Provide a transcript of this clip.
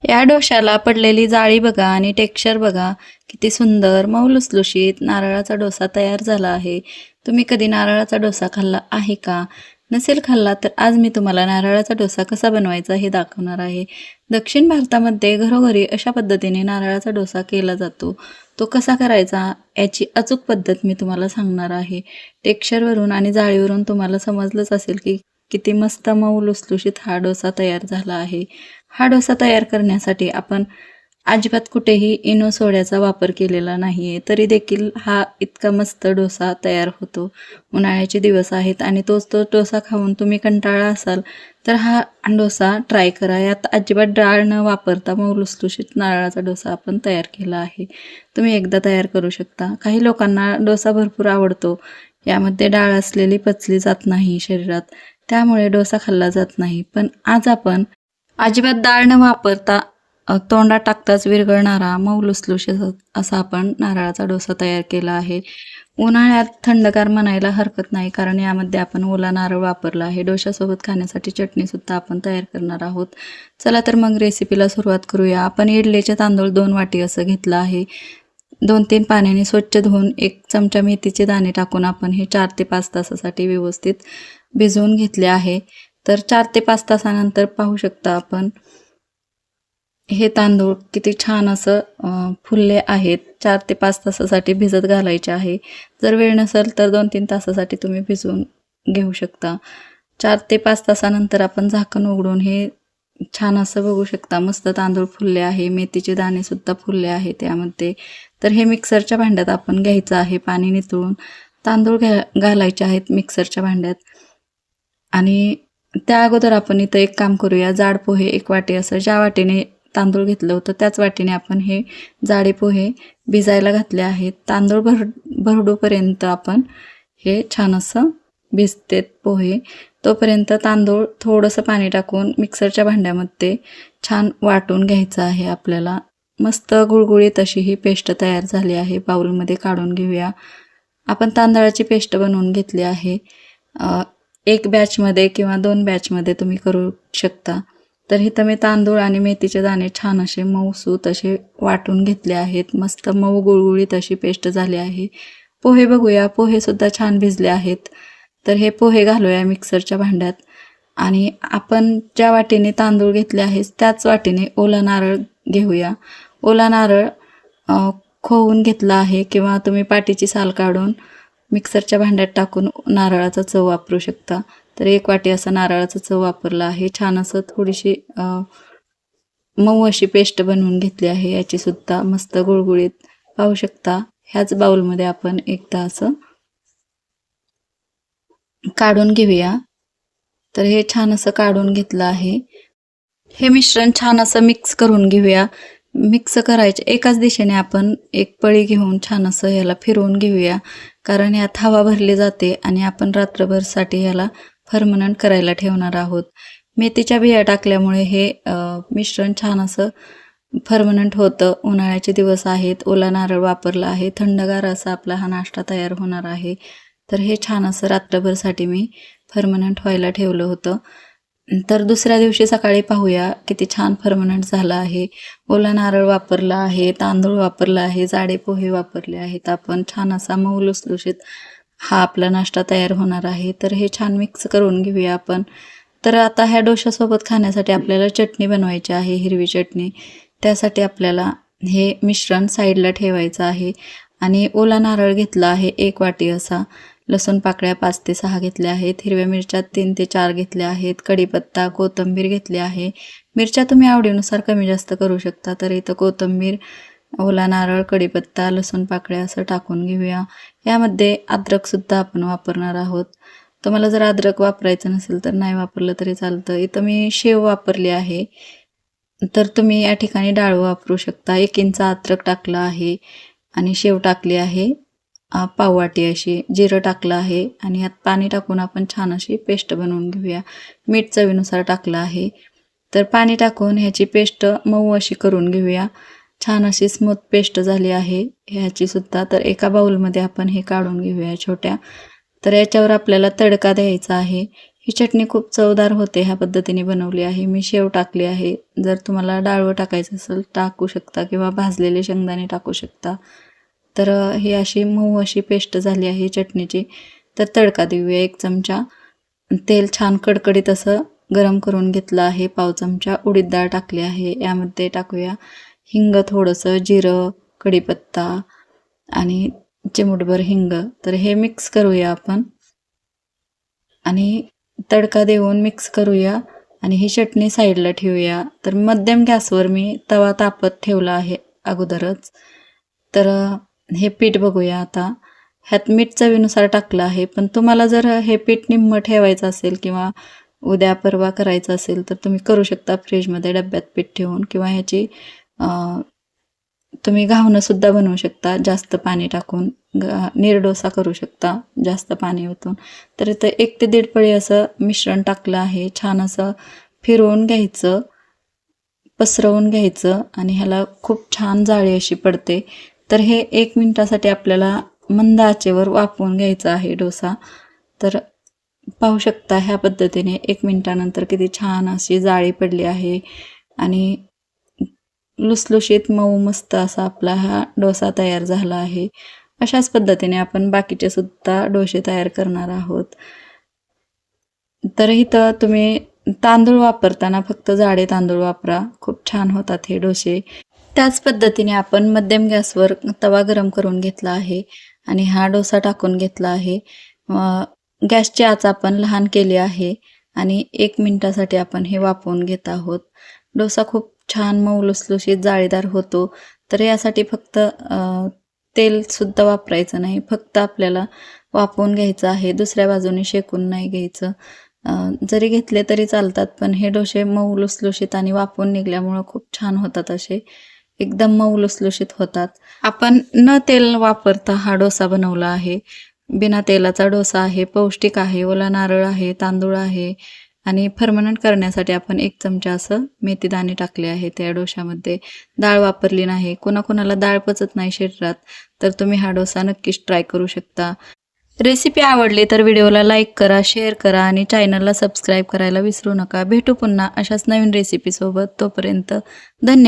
या डोशाला पडलेली जाळी बघा आणि टेक्स्चर बघा, किती सुंदर मऊ लुसलुशीत नारळाचा डोसा तयार झाला आहे. तुम्ही कधी नारळाचा डोसा खाल्ला आहे का? नसेल खाल्ला तर आज मी तुम्हाला नारळाचा डोसा कसा बनवायचा हे दाखवणार आहे. दक्षिण भारतामध्ये घरोघरी अशा पद्धतीने नारळाचा डोसा केला जातो. तो कसा करायचा याची अचूक पद्धत मी तुम्हाला सांगणार आहे. टेक्स्चरवरून आणि जाळीवरून तुम्हाला समजलंच असेल की किती मस्त मऊ लुसलुशीत हा डोसा तयार झाला आहे. हा डोसा तयार करण्यासाठी आपण अजिबात कुठेही इनो सोड्याचा वापर केलेला नाही आहे, तरी देखील हा इतका मस्त डोसा तयार होतो. उन्हाळ्याचे दिवस आहेत आणि तोच डोसा खाऊन तुम्ही कंटाळा असाल तर हा डोसा ट्राय करा. यात अजिबात डाळ न वापरता मऊ लुसलुशीत नारळाचा डोसा आपण तयार केला आहे. तुम्ही एकदा तयार करू शकता. काही लोकांना डोसा भरपूर आवडतो. यामध्ये डाळ असलेली पचली जात नाही शरीरात, त्यामुळे डोसा खाल्ला जात नाही. पण आज आपण अजिबात डाळ न वापरता तोंडात टाकताच विरघळणारा मऊ लुसलुशीत असा आपण नारळाचा डोसा तयार केला आहे. उन्हाळ्यात थंडगार म्हणायला हरकत नाही, कारण यामध्ये आपण ओला नारळ वापरला आहे. डोशासोबत खाण्यासाठी चटणीसुद्धा आपण तयार करणार आहोत. चला तर मग रेसिपीला सुरुवात करूया. आपण इडलीचे तांदूळ 2 वाटी असं घेतलं आहे. 2-3 पाण्याने स्वच्छ धुवून 1 चमचा मेथीचे दाणे टाकून आपण हे 4 ते 5 तासासाठी व्यवस्थित भिजवून घेतले आहे. तर 4 ते 5 तासानंतर पाहू शकता आपण हे तांदूळ किती छान असं फुलले आहेत. 4 ते 5 तासासाठी भिजत घालायचे आहे. जर वेळ नसेल तर 2-3 तासासाठी तुम्ही भिजवून घेऊ शकता. 4 ते 5 तासानंतर आपण झाकण उघडून हे छान असं बघू शकता, मस्त तांदूळ फुलले आहे. मेथीचे दाणेसुद्धा फुलले आहेत त्यामध्ये. तर हे मिक्सरच्या भांड्यात आपण घ्यायचं आहे. पाणी नितळून तांदूळ घालायचे आहेत मिक्सरच्या भांड्यात. आणि त्या अगोदर आपण इथं एक काम करूया. जाड पोहे 1 वाटी असं ज्या वाटीने तांदूळ घेतलं होतं त्याच वाटीने आपण हे जाडे पोहे भिजायला घातले आहेत. तांदूळ भरडूपर्यंत आपण हे छान असं भिजतेत पोहे. तोपर्यंत तांदूळ थोडंसं पाणी टाकून मिक्सरच्या भांड्यामध्ये छान वाटून घ्यायचं आहे आपल्याला. मस्त गुळगुळीत अशी ही पेस्ट तयार झाली आहे. बाउलमध्ये काढून घेऊया. आपण तांदळाची पेस्ट बनवून घेतली आहे. 1 बॅचमध्ये किंवा 2 बॅचमध्ये तुम्ही करू शकता. तर इथं मी तांदूळ आणि मेथीचे दाणे छान असे मऊसूत असे वाटून घेतले आहेत. मस्त मऊ गुळगुळीत अशी पेस्ट झाली आहे. पोहे बघूया. पोहेसुद्धा छान भिजले आहेत. तर हे पोहे घालूया मिक्सरच्या भांड्यात. आणि आपण ज्या वाटीने तांदूळ घेतले आहेत त्याच वाटीने ओला नारळ घेऊया. ओला नारळ खोवून घेतला आहे किंवा तुम्ही पाटीची साल काढून मिक्सरच्या भांड्यात टाकून नारळाचा चव वापरू शकता. तर 1 वाटी असं नारळाचं चव वापरलं आहे. छान असं थोडीशी मऊ अशी पेस्ट बनवून घेतली आहे. याचीसुद्धा मस्त गुळगुळीत पाहू शकता. ह्याच बाउलमध्ये आपण एकदा असं काढून घेऊया. तर हे छान असं काढून घेतलं आहे. हे मिश्रण छान असं मिक्स करून घेऊया. मिक्स करायचे एकाच दिशेने आपण एक पळी घेऊन छान असं ह्याला फिरवून घेऊया, कारण यात हवा भरली जाते आणि आपण रात्रभरसाठी ह्याला फर्मनंट करायला ठेवणार आहोत. मेथीच्या बिया टाकल्यामुळे हे मिश्रण छान असं फर्मनंट होतं. उन्हाळ्याचे दिवस आहेत, ओला नारळ वापरला आहे, थंडगार असा आपला हा नाश्ता तयार होणार आहे. तर हे छान असं रात्रभरसाठी मी फर्मनंट व्हायला ठेवलं होतं. तर दुसऱ्या दिवशी सकाळी पाहूया किती छान फर्मनंट झाला आहे. ओला नारळ वापरला आहे, तांदूळ वापरला आहे, जाडे पोहे वापरले आहेत. आपण छान असा मऊ लुसलुशीत हा आपला नाश्ता तयार होणार आहे. तर हे छान मिक्स करून घेऊया आपण. तर आता ह्या डोशासोबत खाण्यासाठी आपल्याला चटणी बनवायची आहे, हिरवी चटणी. त्यासाठी आपल्याला हे मिश्रण साईडला ठेवायचं आहे. आणि ओला नारळ घेतला आहे 1 वाटी असा. लसूण पाकळ्या 5 ते 6 घेतल्या आहेत. हिरव्या मिरच्या 3 ते 4 घेतल्या आहेत. कढीपत्ता, कोथिंबीर घेतली आहे. मिरच्या तुम्ही आवडीनुसार कमी जास्त करू शकता. तर इथं कोथिंबीर, ओला नारळ, कढीपत्ता, लसूण पाकळ्या असं टाकून घेऊया. यामध्ये अद्रकसुद्धा आपण वापरणार आहोत. तुम्हाला जर अद्रक वापरायचं नसेल तर नाही वापरलं तरी चालतं. इथं मी शेव वापरली आहे. तर तुम्ही या ठिकाणी डाळ वापरू शकता. 1 इंच अद्रक टाकलं आहे आणि शेव टाकली आहे पाव वाटी अशी. जिरं टाकलं आहे आणि यात पाणी टाकून आपण छान अशी पेस्ट बनवून घेऊया. मीठ चवीनुसार टाकलं आहे. तर पाणी टाकून ह्याची पेस्ट मऊ अशी करून घेऊया. छान अशी स्मूथ पेस्ट झाली आहे ह्याचीसुद्धा. तर एका बाउलमध्ये आपण हे काढून घेऊया छोट्या. तर याच्यावर आपल्याला तडका द्यायचा आहे. ही चटणी खूप चवदार होते. ह्या पद्धतीने बनवली आहे. मी शेव टाकली आहे. जर तुम्हाला डाळवं टाकायचं असेल टाकू शकता किंवा भाजलेले शेंगदाणे टाकू शकता. तर ही अशी मऊ अशी पेस्ट झाली आहे चटणीची. तर तडका देऊया. 1 चमचा तेल छान कडकडीत असं गरम करून घेतलं आहे. पाव चमचा उडीद डाळ टाकली आहे. यामध्ये टाकूया हिंग थोडंसं, जिरं, कढीपत्ता आणि चिमूटभर हिंग. तर हे मिक्स करूया आपण आणि तडका देऊन मिक्स करूया आणि ही चटणी साईडला ठेवूया. तर मध्यम गॅसवर मी तवा तापत ठेवला आहे अगोदरच. तर हे पीठ बघूया आता. ह्यात मीठ चवीनुसार टाकलं आहे. पण तुम्हाला जर हे पीठ निम्मं ठेवायचं असेल किंवा उद्या परवा करायचं असेल तर तुम्ही करू शकता फ्रीजमध्ये डब्यात पीठ ठेवून, किंवा ह्याची तुम्ही घावणंसुद्धा बनवू शकता जास्त पाणी टाकून. नीरडोसा करू शकता जास्त पाणी ओतून. तर इथं 1 ते 1.5 पळी असं मिश्रण टाकलं आहे. छान असं फिरवून घ्यायचं, पसरवून घ्यायचं आणि ह्याला खूप छान जाळी अशी पडते. तर हे 1 मिनिटासाठी आपल्याला मंद आचेवर वाफवून घ्यायचा आहे डोसा. तर पाहू शकता ह्या पद्धतीने 1 मिनिटानंतर किती छान अशी जाळी पडली आहे आणि लुसलुशीत मऊ मस्त असा आपला हा डोसा तयार झाला आहे. अशाच पद्धतीने आपण बाकीचे सुद्धा डोसे तयार करणार आहोत. तर इथं तुम्ही तांदूळ वापरताना फक्त जाडे तांदूळ वापरा. खूप छान होतात हे डोसे. त्याच पद्धतीने आपण मध्यम गॅसवर तवा गरम करून घेतला आहे आणि हा डोसा टाकून घेतला आहे. गॅसची आच आपण लहान केली आहे आणि 1 मिनिटासाठी आपण हे वाफवून घेत आहोत. डोसा खूप छान मऊ लुसलुशीत जाळीदार होतो. तर यासाठी फक्त तेलसुद्धा वापरायचं नाही, फक्त आपल्याला वाफवून घ्यायचं आहे. दुसऱ्या बाजूने शेकून नाही घ्यायचं. जरी घेतले तरी चालतात, पण हे डोसे मऊ लुसलुशीत आणि वाफवून निघल्यामुळं खूप छान होतात. असे एकदम मऊ लुसलुशीत होतात. आपण न तेल वापरता हा डोसा बनवला आहे. बिना तेलाचा डोसा आहे, पौष्टिक आहे. ओला नारळ आहे, तांदूळ आहे आणि फर्मनंट करण्यासाठी आपण 1 चमचा असं मेथीदाणे टाकले आहे त्या डोशामध्ये. डाळ वापरली नाही. कोणाकोणाला डाळ पचत नाही शरीरात, तर तुम्ही हा डोसा नक्कीच ट्राय करू शकता. रेसिपी आवडली तर व्हिडिओला लाईक करा, शेअर करा आणि चॅनलला सबस्क्राईब करायला विसरू नका. भेटू पुन्हा अशाच नवीन रेसिपीसोबत. तोपर्यंत धन्यवाद.